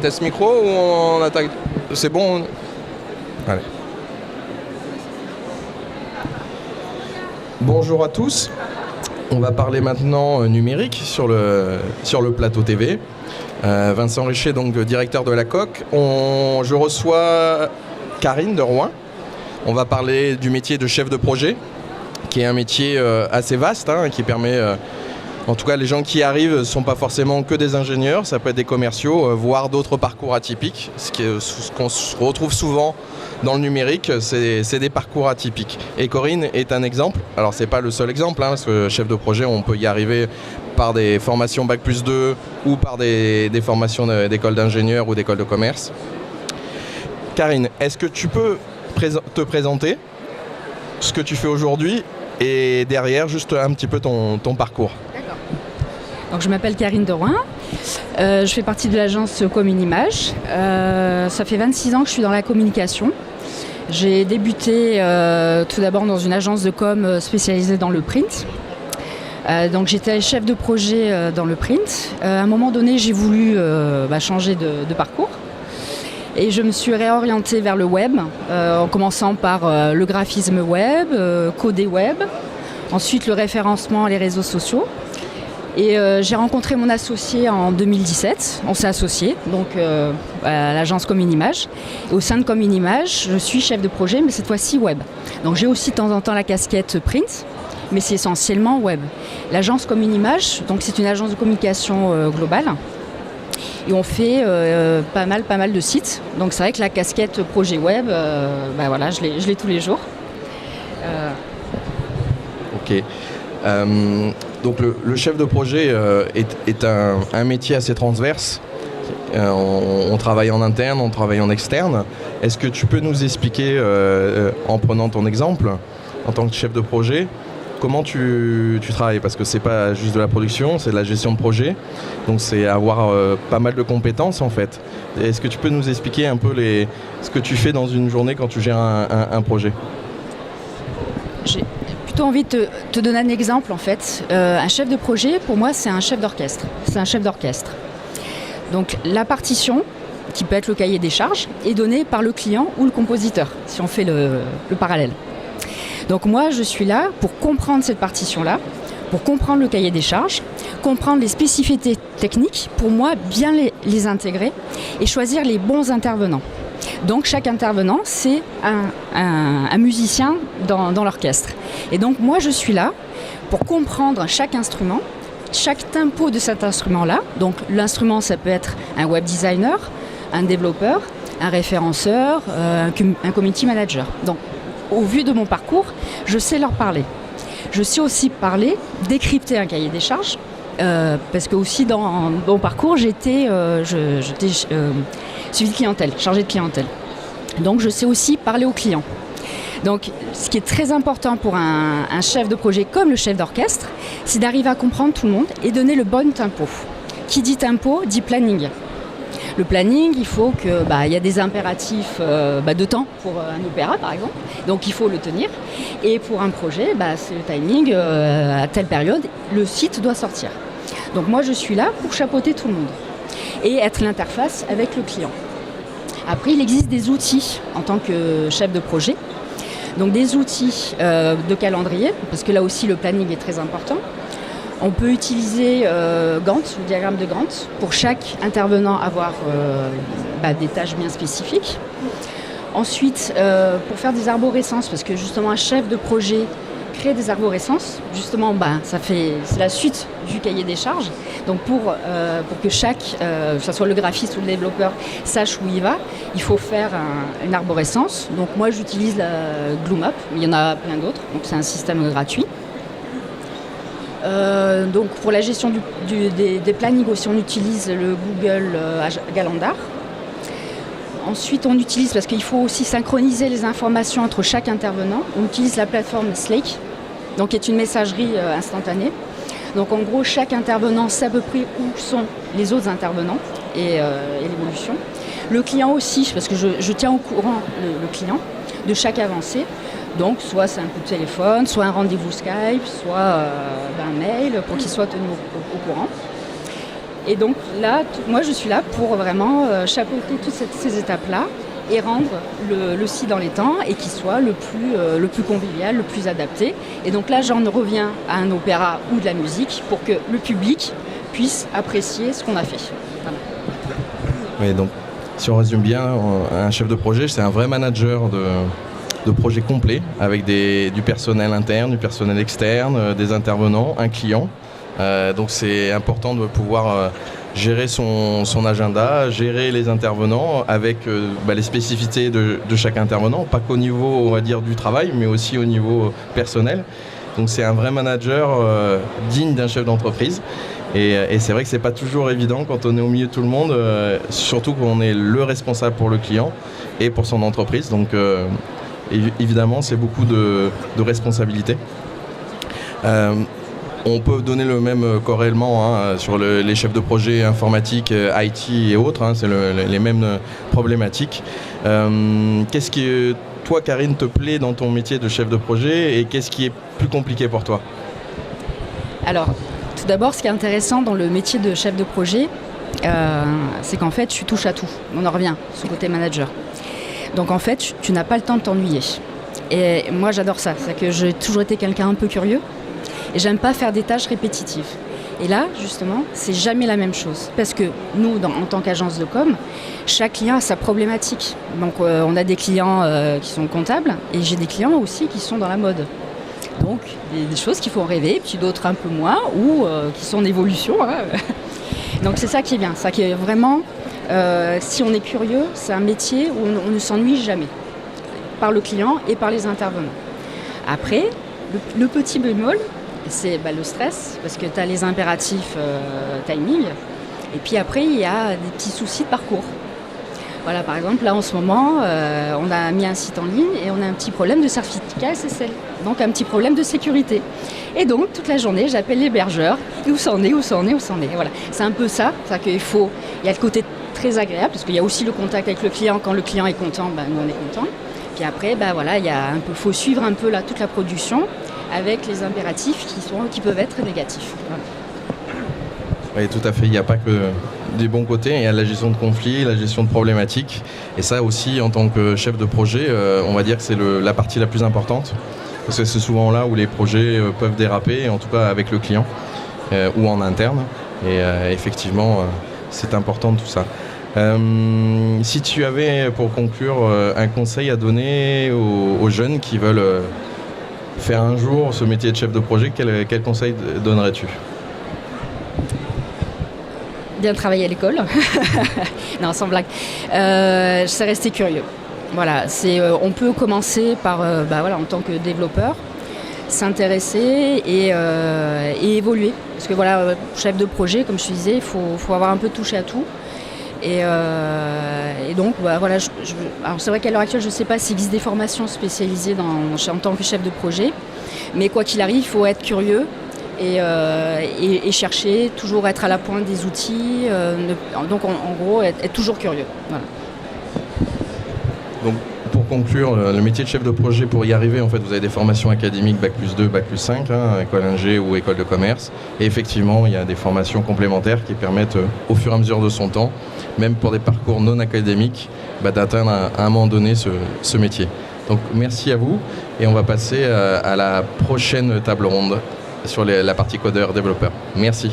Test micro ou on attaque? C'est bon? Allez. Bonjour à tous. On va parler maintenant numérique sur le plateau TV. Vincent Richer, donc directeur de la COC. Je reçois Karine de Rouen. On va parler du métier de chef de projet, qui est un métier assez vaste, qui permet... En tout cas, les gens qui arrivent ne sont pas forcément que des ingénieurs, ça peut être des commerciaux, voire d'autres parcours atypiques. Ce qu'on retrouve souvent dans le numérique, c'est des parcours atypiques. Et Corinne est un exemple. Alors, ce n'est pas le seul exemple, parce que chef de projet, on peut y arriver par des formations Bac+2 ou par des formations d'école d'ingénieurs ou d'école de commerce. Karine, est-ce que tu peux te présenter ce que tu fais aujourd'hui et derrière, juste un petit peu ton parcours? Donc, je m'appelle Karine de Rouen, je fais partie de l'agence Cominimage. Ça fait 26 ans que je suis dans la communication. J'ai débuté tout d'abord dans une agence de com spécialisée dans le print. Donc j'étais chef de projet dans le print. À un moment donné, j'ai voulu changer de parcours. Et je me suis réorientée vers le web, en commençant par le graphisme web, coder web, ensuite le référencement et les réseaux sociaux. Et j'ai rencontré mon associé en 2017, on s'est associés donc, à l'agence Cominimage. Et au sein de Cominimage, je suis chef de projet, mais cette fois-ci web. Donc j'ai aussi de temps en temps la casquette print, mais c'est essentiellement web. L'agence Cominimage, donc c'est une agence de communication globale. Et on fait pas mal de sites. Donc c'est vrai que la casquette projet web, je l'ai tous les jours. Ok. Donc le chef de projet est un métier assez transverse. On travaille en interne, on travaille en externe. Est-ce que tu peux nous expliquer, en prenant ton exemple, en tant que chef de projet, comment tu travailles? Parce que c'est pas juste de la production, c'est de la gestion de projet. Donc c'est avoir pas mal de compétences en fait. Est-ce que tu peux nous expliquer un peu ce que tu fais dans une journée quand tu gères un projet? J'ai plutôt envie de te donner un exemple en fait. Un chef de projet, pour moi, c'est un chef d'orchestre. C'est un chef d'orchestre. Donc la partition, qui peut être le cahier des charges, est donnée par le client ou le compositeur, si on fait le parallèle. Donc moi, je suis là pour comprendre cette partition-là, pour comprendre le cahier des charges, comprendre les spécificités techniques, pour moi, bien les intégrer et choisir les bons intervenants. Donc chaque intervenant, c'est un musicien dans l'orchestre. Et donc moi, je suis là pour comprendre chaque instrument, chaque tempo de cet instrument-là. Donc l'instrument, ça peut être un web designer, un développeur, un référenceur, un community manager. Donc au vu de mon parcours, je sais leur parler. Je sais aussi décrypter un cahier des charges, parce que aussi dans mon parcours, j'étais suivi de clientèle, chargé de clientèle. Donc je sais aussi parler aux clients. Donc ce qui est très important pour un chef de projet comme le chef d'orchestre, c'est d'arriver à comprendre tout le monde et donner le bon tempo. Qui dit tempo, dit planning. Le planning, il faut il y a des impératifs de temps pour un opéra par exemple, donc il faut le tenir. Et pour un projet, c'est le timing, à telle période, le site doit sortir. Donc moi je suis là pour chapeauter tout le monde et être l'interface avec le client. Après, il existe des outils en tant que chef de projet. Donc des outils de calendrier, parce que là aussi le planning est très important. On peut utiliser Gantt, le diagramme de Gantt, pour chaque intervenant avoir des tâches bien spécifiques. Ensuite, pour faire des arborescences, parce que justement un chef de projet crée des arborescences, justement c'est la suite du cahier des charges. Donc pour que chaque, que ce soit le graphiste ou le développeur, sache où il va, il faut faire une arborescence. Donc moi j'utilise la GlueMap, mais il y en a plein d'autres, donc c'est un système gratuit. Donc pour la gestion des plannings aussi, on utilise le Google Calendar. Ensuite, on utilise, parce qu'il faut aussi synchroniser les informations entre chaque intervenant, on utilise la plateforme Slack, donc qui est une messagerie instantanée. Donc en gros, chaque intervenant sait à peu près où sont les autres intervenants et l'évolution. Le client aussi, parce que je tiens au courant le client de chaque avancée. Donc soit c'est un coup de téléphone, soit un rendez-vous Skype, soit un mail pour qu'il soit tenu au courant. Et donc là, moi je suis là pour vraiment chapeauter toutes ces étapes-là et rendre le site dans les temps et qu'il soit le plus convivial, le plus adapté. Et donc là, j'en reviens à un opéra ou de la musique pour que le public puisse apprécier ce qu'on a fait. Voilà. Oui, donc si on résume bien, un chef de projet, c'est un vrai manager de projet complet avec du personnel interne, du personnel externe, des intervenants, un client. Donc c'est important de pouvoir gérer son agenda, gérer les intervenants avec les spécificités de chaque intervenant, pas qu'au niveau, on va dire, du travail, mais aussi au niveau personnel. Donc c'est un vrai manager digne d'un chef d'entreprise. Et c'est vrai que c'est pas toujours évident quand on est au milieu de tout le monde, surtout quand on est le responsable pour le client et pour son entreprise. Donc évidemment, c'est beaucoup de responsabilités. On peut donner le même corrélement sur les chefs de projet informatique, IT et autres, c'est les mêmes problématiques. Qu'est-ce qui, toi, Karine, te plaît dans ton métier de chef de projet et qu'est-ce qui est plus compliqué pour toi ? Alors, tout d'abord, ce qui est intéressant dans le métier de chef de projet, c'est qu'en fait, tu touches à tout. On en revient, ce côté manager. Donc en fait, tu n'as pas le temps de t'ennuyer. Et moi, j'adore ça. C'est que j'ai toujours été quelqu'un un peu curieux. Et j'aime pas faire des tâches répétitives. Et là, justement, c'est jamais la même chose. Parce que nous, en tant qu'agence de com, chaque client a sa problématique. Donc on a des clients qui sont comptables et j'ai des clients aussi qui sont dans la mode. Donc des choses qui font rêver, puis d'autres un peu moins, ou qui sont en évolution. Donc c'est ça qui est bien. Ça qui est vraiment, si on est curieux, c'est un métier où on ne s'ennuie jamais. Par le client et par les intervenants. Après, le petit bémol, c'est le stress, parce que tu as les impératifs timing, et puis après, il y a des petits soucis de parcours. Voilà, par exemple, là en ce moment, on a mis un site en ligne et on a un petit problème de certificat SSL, donc un petit problème de sécurité. Et donc, toute la journée, j'appelle l'hébergeur, où ça en est. Voilà. C'est un peu ça, il y a le côté très agréable, parce qu'il y a aussi le contact avec le client. Quand le client est content, nous on est content. Puis après, faut suivre un peu toute la production avec les impératifs qui peuvent être négatifs. Voilà. Oui, tout à fait. Il n'y a pas que des bons côtés. Il y a la gestion de conflits, la gestion de problématiques. Et ça aussi, en tant que chef de projet, on va dire que c'est la partie la plus importante. Parce que c'est souvent là où les projets peuvent déraper, en tout cas avec le client ou en interne. Et effectivement, c'est important tout ça. Si tu avais, pour conclure, un conseil à donner aux jeunes qui veulent faire un jour ce métier de chef de projet, quel conseil donnerais-tu ? Bien travailler à l'école. Non, sans blague. C'est rester curieux. Voilà, on peut commencer par, en tant que développeur, s'intéresser et évoluer. Parce que chef de projet, comme je te disais, il faut avoir un peu touché à tout. Et donc, alors c'est vrai qu'à l'heure actuelle, je ne sais pas s'il existe des formations spécialisées en tant que chef de projet, mais quoi qu'il arrive, il faut être curieux et chercher, toujours être à la pointe des outils, donc en gros, être toujours curieux. Voilà. Donc, pour conclure, le métier de chef de projet, pour y arriver, en fait, vous avez des formations académiques Bac+2, Bac+5, école Ingé ou école de commerce. Et effectivement, il y a des formations complémentaires qui permettent, au fur et à mesure de son temps, même pour des parcours non académiques, d'atteindre à un moment donné ce métier. Donc, merci à vous. Et on va passer à la prochaine table ronde sur la partie codeur développeur. Merci.